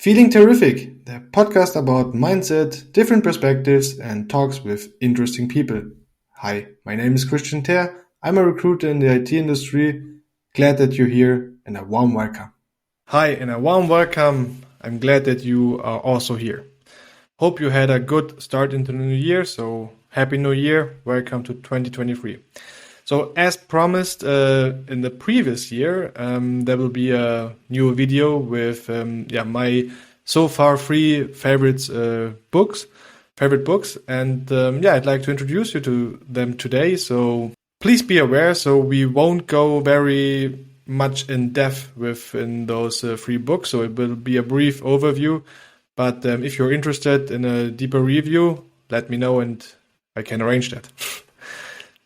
Feeling Terrific, the podcast about mindset, different perspectives, and talks with interesting people. Hi, my name is Christian Ter. I'm a recruiter in the IT industry. Glad that you're here and a warm welcome. Hi, and a warm welcome. I'm glad that you are also here. Hope you had a good start into the new year. So, Happy New Year. Welcome to 2023. So, as promised in the previous year, there will be a new video with my so far 3 favorite books, and I'd like to introduce you to them today. So please be aware. So we won't go very much in depth within those 3 books. So it will be a brief overview. But if you're interested in a deeper review, let me know and I can arrange that.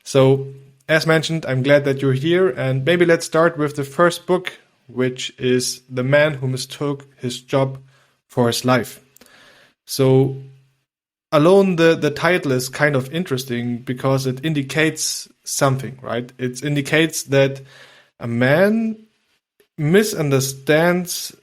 So, as mentioned, I'm glad that you're here, and maybe let's start with the first book, which is The Man Who Mistook His Job for His Life. So, alone the title is kind of interesting because it indicates something, right? It indicates that a man misunderstands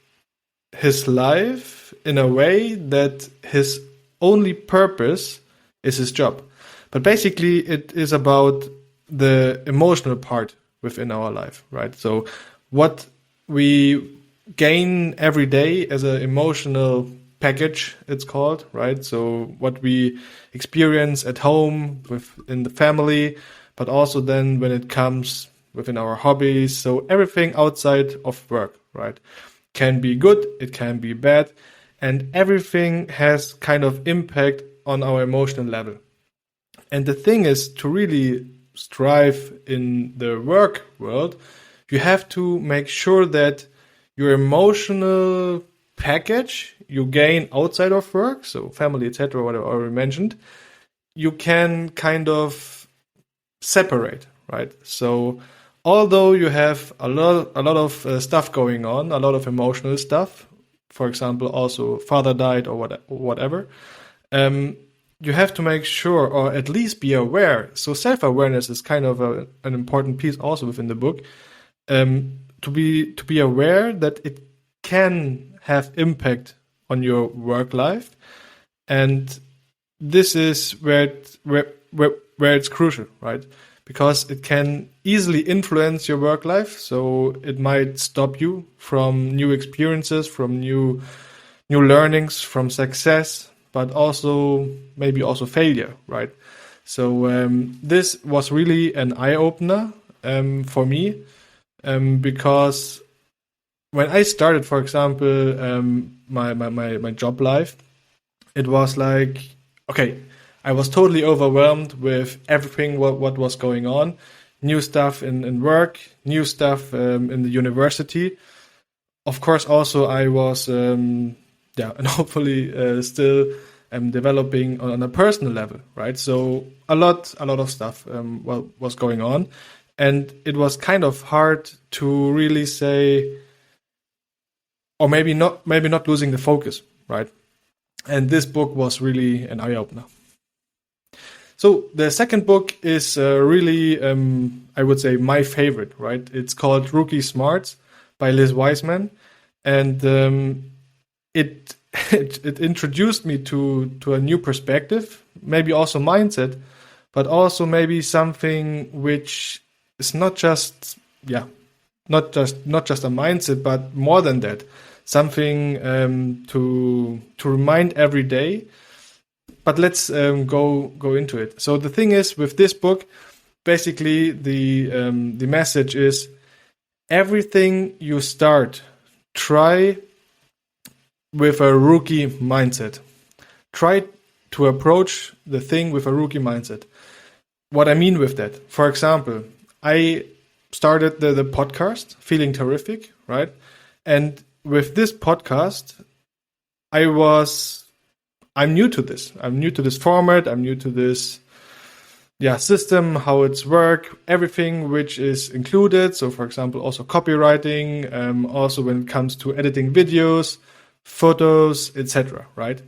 his life in a way that his only purpose is his job. But basically, it is about the emotional part within our life, right? So what we gain every day as an emotional package, it's called, right? So what we experience at home, within the family, but also then when it comes within our hobbies. So everything outside of work, right? Can be good, it can be bad, and everything has kind of impact on our emotional level. And the thing is, to really strive in the work world, you have to make sure that your emotional package you gain outside of work, so family, etc., whatever I already mentioned, you can kind of separate, right? So although you have a lot of stuff going on, a lot of emotional stuff, for example, also father died or whatever, you have to make sure, or at least be aware. So self-awareness is kind of an important piece also within the book. To be aware that it can have impact on your work life, and this is where it's crucial, right? Because it can easily influence your work life. So it might stop you from new experiences, from new learnings, from success, but also maybe also failure, right? So this was really an eye-opener for me, because when I started, for example, my job life, it was like, okay, I was totally overwhelmed with everything what was going on, new stuff in work, new stuff in the university. Of course, also I was and hopefully still developing on a personal level, right? So a lot of stuff was going on, and it was kind of hard to really say, or maybe not losing the focus, right? And this book was really an eye-opener. So the second book is really, I would say, my favorite, right? It's called Rookie Smarts by Wiseman, and it introduced me to a new perspective, maybe also mindset, but also maybe something which is not just a mindset, but more than that, something to remind every day. But let's go into it. So the thing is, with this book, basically the message is, everything you start, try with a rookie mindset. Try to approach the thing with a rookie mindset. What I mean with that, for example, I started the podcast, Feeling Terrific, right? And with this podcast, I'm new to this. I'm new to this format. I'm new to this system, how it's work, everything which is included. So, for example, also copywriting, also when it comes to editing videos, photos, etc., right?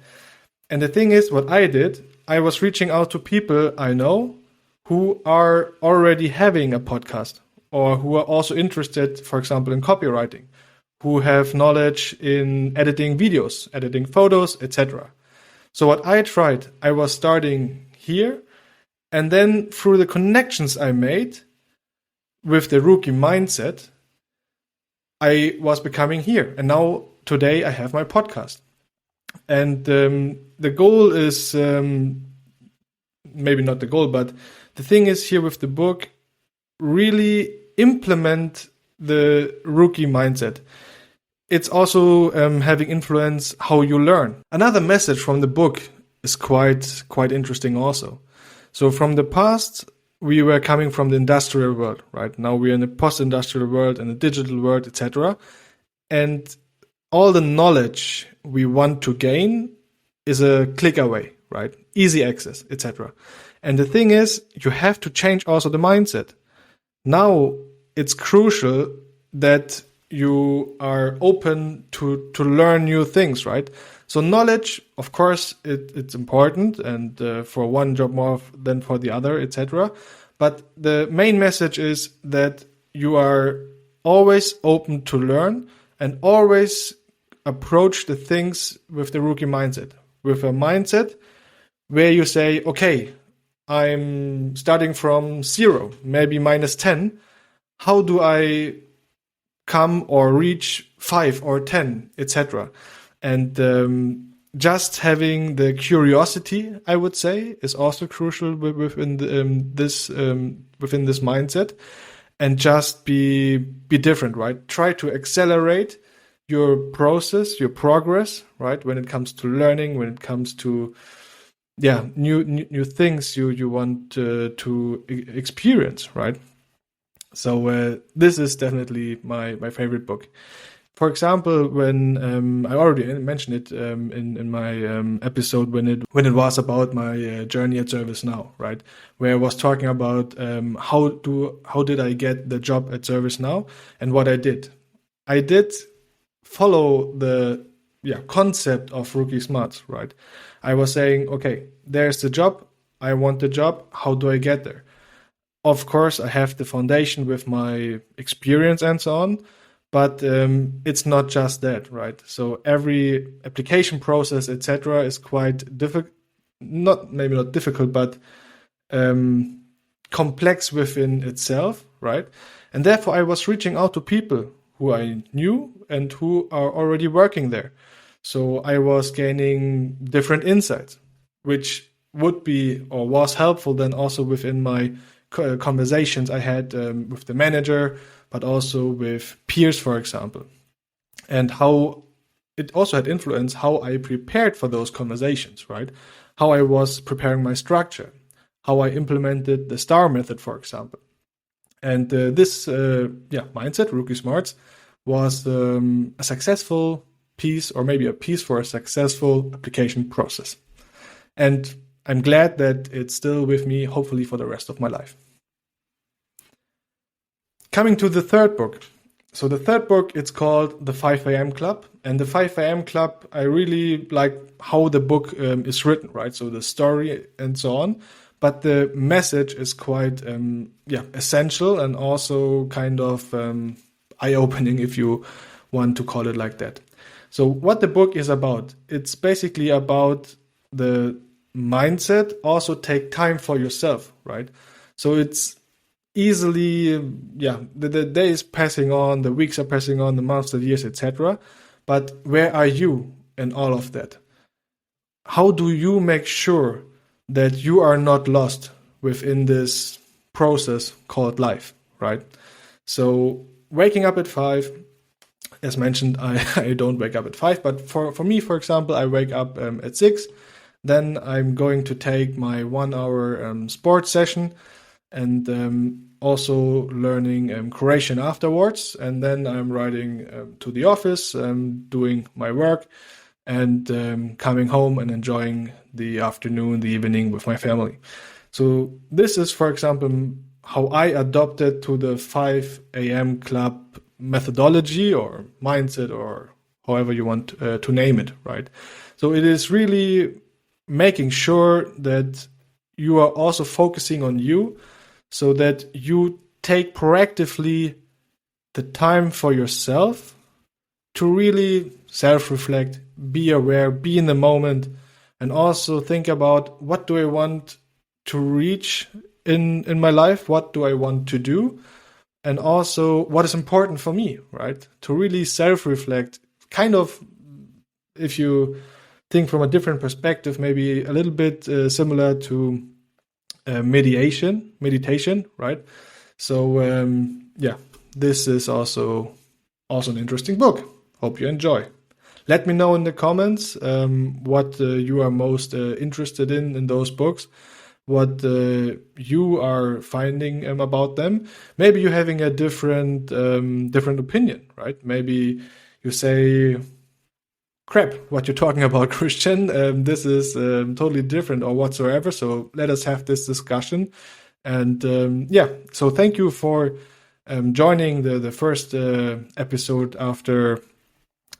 And the thing is, what I did, I was reaching out to people I know who are already having a podcast, or who are also interested, for example, in copywriting, who have knowledge in editing videos, editing photos, etc. So what I tried, I was starting here, and then through the connections I made with the rookie mindset, I was becoming here. And now today I have my podcast. And the goal is maybe not the goal, but the thing is here with the book, really implement the rookie mindset. It's also having influence how you learn. Another message from the book is quite interesting also. So from the past, we were coming from the industrial world, right? Now we're in the post-industrial world and the digital world, etc. And all the knowledge we want to gain is a click away, right? Easy access, etc. And the thing is, you have to change also the mindset. Now it's crucial that you are open to learn new things, right? So knowledge, of course, it's important, and for one job more than for the other, etc. But the main message is that you are always open to learn and always approach the things with the rookie mindset, with a mindset where you say, okay, I'm starting from 0, maybe minus 10. How do I come or reach 5 or 10, etc.? And just having the curiosity, I would say, is also crucial within this mindset. And just be different, right? Try to accelerate your process, your progress, right? When it comes to learning, when it comes to new things you want to experience, right? So this is definitely my favorite book. For example, when I already mentioned it in my episode when it was about my journey at ServiceNow, right? Where I was talking about how did I get the job at ServiceNow and what I did. I did follow the concept of rookie smarts, right? I was saying, okay, there's the job. I want the job. How do I get there? Of course, I have the foundation with my experience and so on. But it's not just that, right? So every application process, etc., is quite difficult. Maybe not difficult, but complex within itself, right? And therefore, I was reaching out to people who I knew and who are already working there. So I was gaining different insights, which would be or was helpful then also within my conversations I had with the manager, but also with peers, for example, and how it also had influence how I prepared for those conversations, right? How I was preparing my structure, how I implemented the STAR method, for example. And this mindset, Rookie Smarts, was a successful piece, or maybe a piece for a successful application process. And I'm glad that it's still with me, hopefully for the rest of my life. Coming to the third book. So the third book, it's called The 5 a.m. Club. And the 5 a.m. Club, I really like how the book is written, right? So the story and so on. But the message is quite essential and also kind of eye-opening, if you want to call it like that. So what the book is about, it's basically about the mindset, also take time for yourself, right? So it's easily, the days passing on, the weeks are passing on, the months, the years, etc. But where are you in all of that? How do you make sure that you are not lost within this process called life, right? So waking up at 5, as mentioned, I don't wake up at 5, but for me, for example, I wake up at 6. Then I'm going to take my 1 hour sports session and also learning Croatian afterwards. And then I'm riding to the office, doing my work, and coming home and enjoying the afternoon, the evening with my family. So this is, for example, how I adopted to the 5 a.m. club methodology or mindset, or however you want to name it, right? So it is really making sure that you are also focusing on you, so that you take proactively the time for yourself to really self-reflect, be aware, be in the moment, and also think about what do I want to reach in my life, what do I want to do, and also what is important for me, right? To really self-reflect, kind of, if you think from a different perspective, maybe a little bit similar to meditation, right? So yeah, this is also an interesting book. Hope you enjoy. Let me know in the comments what you are most interested in those books, what you are finding about them. Maybe you're having a different opinion, right? Maybe you say, crap, what you're talking about, Christian. This is totally different or whatsoever. So let us have this discussion. And yeah, so thank you for joining the first episode after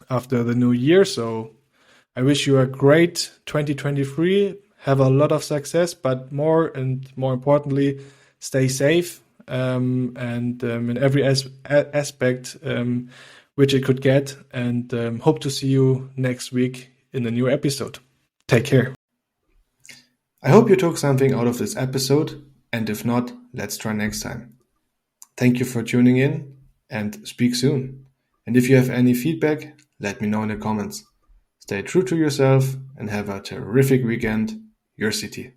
the new year. So I wish you a great 2023. Have a lot of success, but more importantly, stay safe and in every aspect which it could get. And hope to see you next week in a new episode. Take care. I hope you took something out of this episode, and if not, let's try next time. Thank you for tuning in, and speak soon. And if you have any feedback, let me know in the comments. Stay true to yourself and have a terrific weekend. Your city.